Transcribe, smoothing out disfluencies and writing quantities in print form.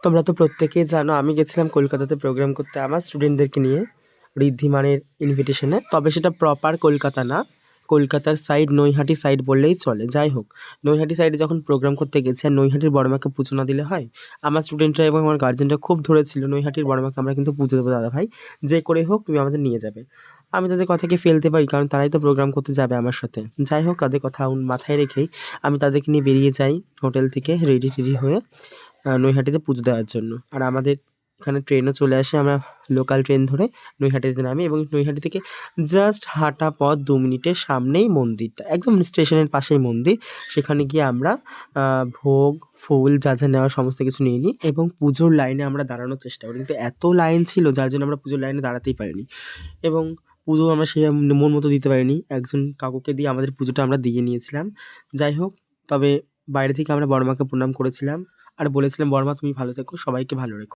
তোমরা তো প্রত্যেকেই জানো আমি গেছিলাম কলকাতাতে প্রোগ্রাম করতে আমার স্টুডেন্টদেরকে নিয়ে ঋদ্ধিমানের ইনভিটেশনে। তবে সেটা প্রপার কলকাতা না, কলকাতার সাইড নৈহাটি সাইড বললেই চলে। যাই হোক, নৈহাটি সাইডে যখন প্রোগ্রাম করতে গেছি আর নৈহাটির বড়মাকে পুজো না দিলে হয়? আমার স্টুডেন্টরা এবং আমার গার্জেনরা খুব ধরেছিল নৈহাটির বড়মাকে আমরা কিন্তু পুজো দেবো দাদা ভাই, যে করে হোক তুমি আমাদের নিয়ে যাবে। আমি তাদের কথা কি ফেলতে পারি? কারণ তারাই তো প্রোগ্রাম করতে যাবে আমার সাথে। যাই হোক, তাদের কথা মাথায় রেখেই আমি তাদেরকে নিয়ে বেরিয়ে যাই হোটেল থেকে রেডি টেডি হয়ে নৈহাটিতে পুজো দেওয়ার জন্য। আর আমাদের এখানে ট্রেনও চলে আসে, আমরা লোকাল ট্রেন ধরে নৈহাটিতে নামি এবং নৈহাটি থেকে জাস্ট হাঁটা পথ 2 মিনিটের সামনেই মন্দিরটা, একদম স্টেশনের পাশেই মন্দির। সেখানে গিয়ে আমরা ভোগ, ফুল যা, যা নেওয়ার সমস্ত কিছু নিয়ে নিই এবং পুজোর লাইনে আমরা দাঁড়ানোর চেষ্টা করি। কিন্তু এত লাইন ছিল যার জন্য আমরা পুজোর লাইনে দাঁড়াতেই পারিনি এবং পুজো আমরা সে মন মতো দিতে পারিনি। একজন কাকুকে দিয়ে আমাদের পুজোটা আমরা দিয়ে নিয়েছিলাম। যাই হোক, তবে বাইরে থেকে আমরা বড়মাকে প্রণাম করেছিলাম আর বলেছিলাম, "বড়মা তুমি ভালো থেকো, সবাইকে ভালো রেখো।"